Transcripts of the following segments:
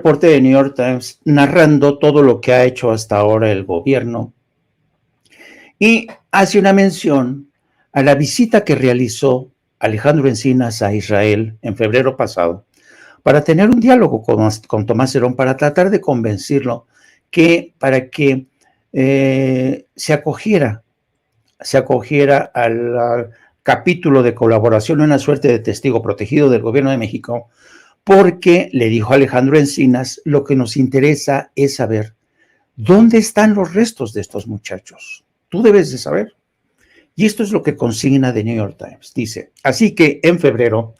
reporte de New York Times narrando todo lo que ha hecho hasta ahora el gobierno y hace una mención a la visita que realizó Alejandro Encinas a Israel en febrero pasado para tener un diálogo con Tomás Herón, para tratar de convencerlo para que se acogiera al capítulo de colaboración, una suerte de testigo protegido del gobierno de México, porque le dijo a Alejandro Encinas: lo que nos interesa es saber dónde están los restos de estos muchachos. Tú debes de saber. Y esto es lo que consigna The New York Times. Dice: así que en febrero,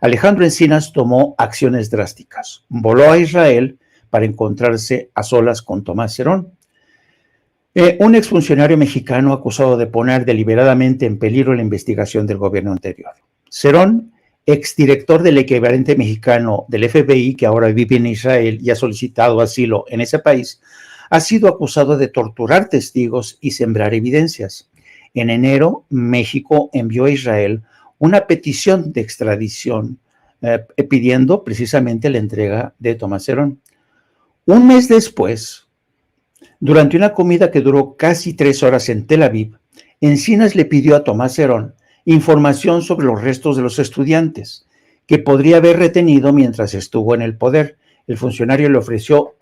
Alejandro Encinas tomó acciones drásticas. Voló a Israel para encontrarse a solas con Tomás Herón, un exfuncionario mexicano acusado de poner deliberadamente en peligro la investigación del gobierno anterior. Herón, exdirector del equivalente mexicano del FBI, que ahora vive en Israel y ha solicitado asilo en ese país, ha sido acusado de torturar testigos y sembrar evidencias. En enero, México envió a Israel una petición de extradición pidiendo precisamente la entrega de Tomás Herón. Un mes después, durante una comida que duró casi 3 horas en Tel Aviv, Encinas le pidió a Tomás Herón información sobre los restos de los estudiantes que podría haber retenido mientras estuvo en el poder. El funcionario le ofreció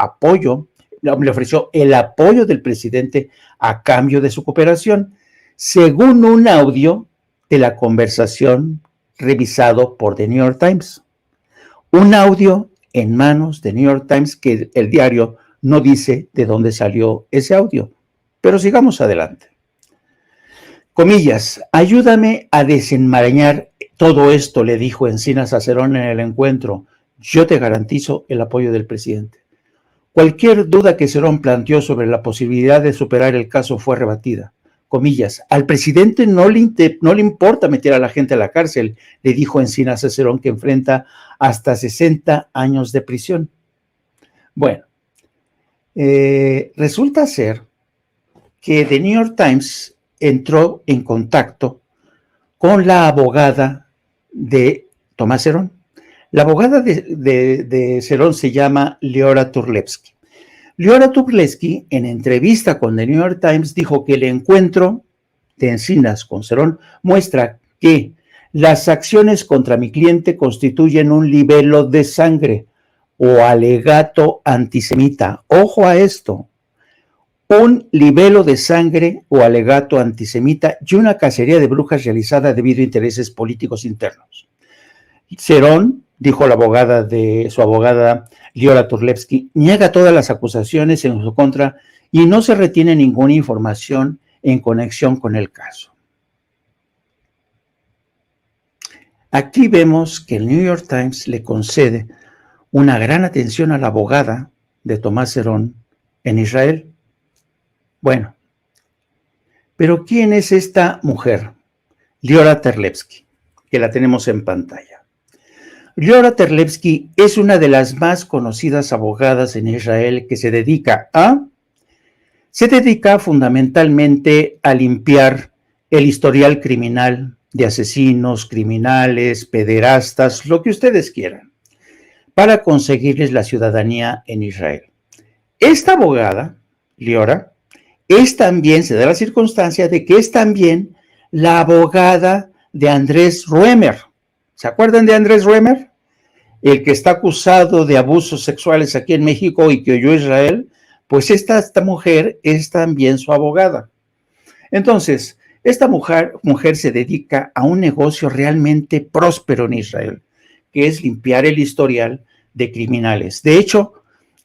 el apoyo del presidente a cambio de su cooperación, según un audio de la conversación revisado por The New York Times. Un audio en manos de New York Times que el diario no dice de dónde salió ese audio. Pero sigamos adelante. Comillas: ayúdame a desenmarañar todo esto, le dijo Encinas a Herón en el encuentro. Yo te garantizo el apoyo del presidente. Cualquier duda que Herón planteó sobre la posibilidad de superar el caso fue rebatida. Comillas: al presidente no le importa meter a la gente a la cárcel, le dijo Encinas a Herón, que enfrenta hasta 60 años de prisión. Bueno, resulta ser que The New York Times entró en contacto con la abogada de Tomás Herón. La abogada de Herón se llama Leora Turlewski. Leora Turlewski, en entrevista con The New York Times, dijo que el encuentro de Encinas con Herón muestra que las acciones contra mi cliente constituyen un libelo de sangre o alegato antisemita. Ojo a esto: un libelo de sangre o alegato antisemita y una cacería de brujas realizada debido a intereses políticos internos. Herón, dijo su abogada Leora Turlewski, niega todas las acusaciones en su contra y no se retiene ninguna información en conexión con el caso. Aquí vemos que el New York Times le concede una gran atención a la abogada de Tomás Herón en Israel. Bueno, pero ¿quién es esta mujer? Leora Turlewski, que la tenemos en pantalla. Leora Turlewski es una de las más conocidas abogadas en Israel que se dedica fundamentalmente a limpiar el historial criminal de asesinos, criminales, pederastas, lo que ustedes quieran, para conseguirles la ciudadanía en Israel. Esta abogada, Leora, se da la circunstancia de que es también la abogada de Andrés Roemer. ¿Se acuerdan de Andrés Roemer? El que está acusado de abusos sexuales aquí en México y que huyó a Israel. Pues esta mujer es también su abogada. Entonces, esta mujer se dedica a un negocio realmente próspero en Israel, que es limpiar el historial de criminales. De hecho,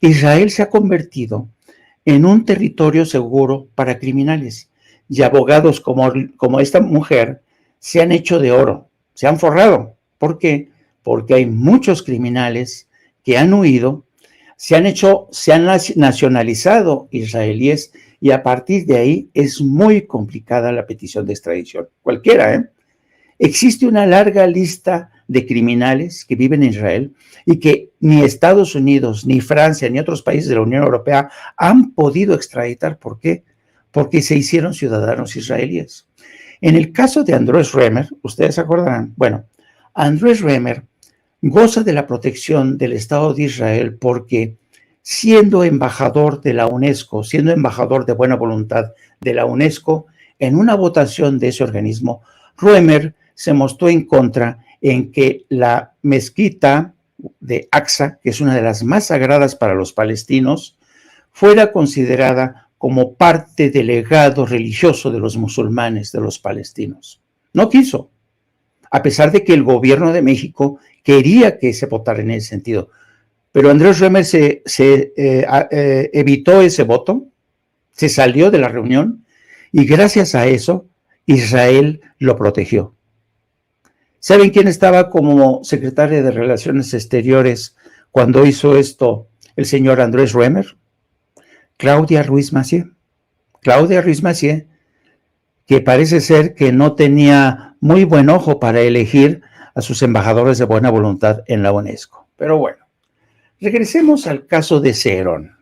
Israel se ha convertido en un territorio seguro para criminales, y abogados como esta mujer se han hecho de oro, se han forrado. ¿Por qué? Porque hay muchos criminales que han huido, se han nacionalizado israelíes, y a partir de ahí es muy complicada la petición de extradición. Cualquiera, Existe una larga lista de criminales que viven en Israel y que ni Estados Unidos, ni Francia, ni otros países de la Unión Europea han podido extraditar. ¿Por qué? Porque se hicieron ciudadanos israelíes. En el caso de Andrés Roemer, ustedes se acordarán, bueno, Andrés Roemer goza de la protección del Estado de Israel porque siendo embajador de la UNESCO, siendo embajador de buena voluntad de la UNESCO, en una votación de ese organismo, Roemer se mostró en contra en que la mezquita de Aqsa, que es una de las más sagradas para los palestinos, fuera considerada como parte del legado religioso de los musulmanes, de los palestinos. No quiso, a pesar de que el gobierno de México quería que se votara en ese sentido. Pero Andrés Roemer evitó ese voto, se salió de la reunión y gracias a eso Israel lo protegió. ¿Saben quién estaba como secretaria de Relaciones Exteriores cuando hizo esto el señor Andrés Roemer? Claudia Ruiz Massieu. Claudia Ruiz Massieu, que parece ser que no tenía muy buen ojo para elegir a sus embajadores de buena voluntad en la UNESCO. Pero bueno, regresemos al caso de Cerón.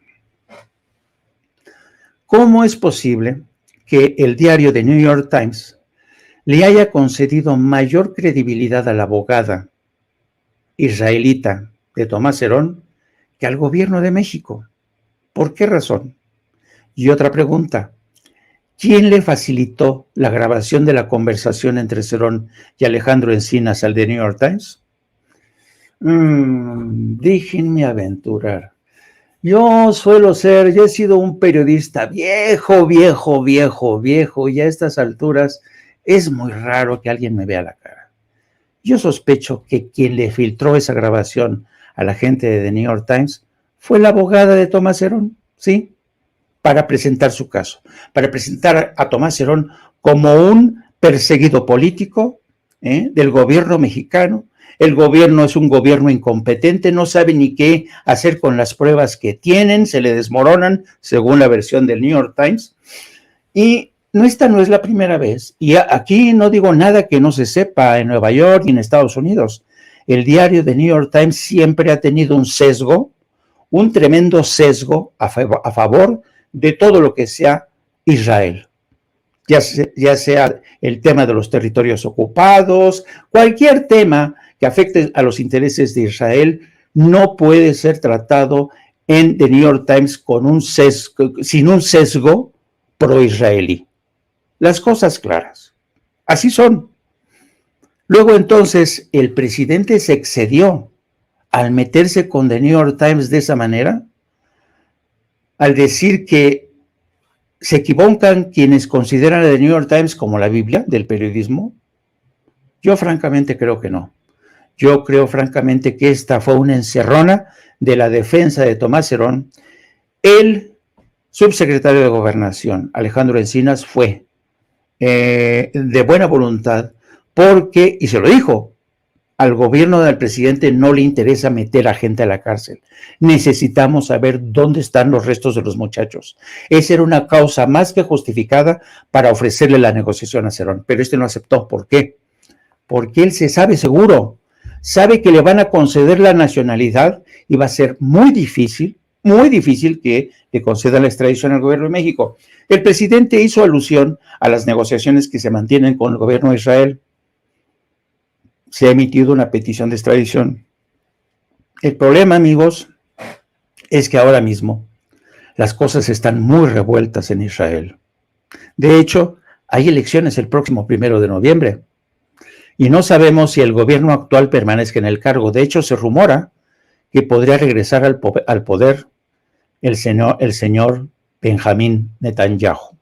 ¿Cómo es posible que el diario The New York Times le haya concedido mayor credibilidad a la abogada israelita de Tomás Cerón que al gobierno de México? ¿Por qué razón? Y otra pregunta, ¿quién le facilitó la grabación de la conversación entre Cerón y Alejandro Encinas al The New York Times? Déjenme aventurar. Yo he sido un periodista viejo, y a estas alturas es muy raro que alguien me vea la cara. Yo sospecho que quien le filtró esa grabación a la gente de The New York Times fue la abogada de Tomás Cerón, ¿sí? Para presentar su caso, para presentar a Tomás Cerón como un perseguido político del gobierno mexicano. El gobierno es un gobierno incompetente, no sabe ni qué hacer con las pruebas que tienen, se le desmoronan, según la versión del New York Times. Y esta no es la primera vez. Y aquí no digo nada que no se sepa en Nueva York y en Estados Unidos. El diario The New York Times siempre ha tenido un sesgo, un tremendo sesgo a favor de todo lo que sea Israel. Ya sea el tema de los territorios ocupados, cualquier tema que afecte a los intereses de Israel, no puede ser tratado en The New York Times con sin un sesgo pro-israelí. Las cosas claras. Así son. Luego entonces el presidente se excedió al meterse con The New York Times de esa manera, al decir que se equivocan quienes consideran a The New York Times como la Biblia del periodismo. Yo francamente creo que no. Yo creo francamente que esta fue una encerrona de la defensa de Tomás Cerón. El subsecretario de Gobernación, Alejandro Encinas, fue de buena voluntad porque, y se lo dijo, al gobierno del presidente no le interesa meter a gente a la cárcel. Necesitamos saber dónde están los restos de los muchachos. Esa era una causa más que justificada para ofrecerle la negociación a Cerón, pero no aceptó. ¿Por qué? Porque él se sabe seguro, sabe que le van a conceder la nacionalidad y va a ser muy difícil que le concedan la extradición al gobierno de México. El presidente hizo alusión a las negociaciones que se mantienen con el gobierno de Israel. Se ha emitido una petición de extradición. El problema, amigos, es que ahora mismo las cosas están muy revueltas en Israel. De hecho, hay elecciones el próximo 1 de noviembre y no sabemos si el gobierno actual permanezca en el cargo. De hecho, se rumora que podría regresar al poder el señor Benjamín Netanyahu.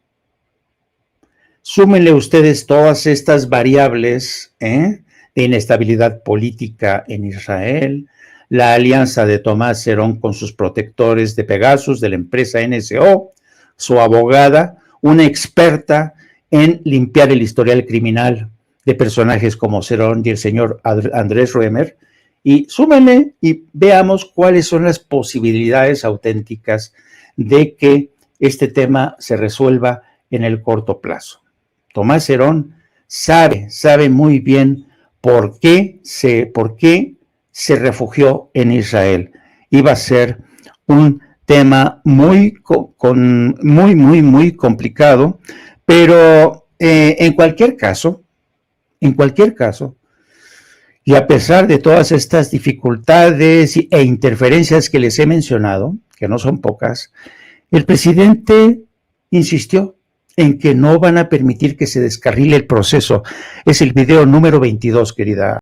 Súmenle ustedes todas estas variables, de inestabilidad política en Israel, la alianza de Tomás Cerón con sus protectores de Pegasus, de la empresa NSO, su abogada, una experta en limpiar el historial criminal de personajes como Cerón y el señor Andrés Roemer, y súmenle y veamos cuáles son las posibilidades auténticas de que este tema se resuelva en el corto plazo. Tomás Cerón sabe muy bien por qué se refugió en Israel. Iba a ser un tema muy complicado, pero en cualquier caso, Y a pesar de todas estas dificultades e interferencias que les he mencionado, que no son pocas, el presidente insistió en que no van a permitir que se descarrile el proceso. Es el video número 22, querida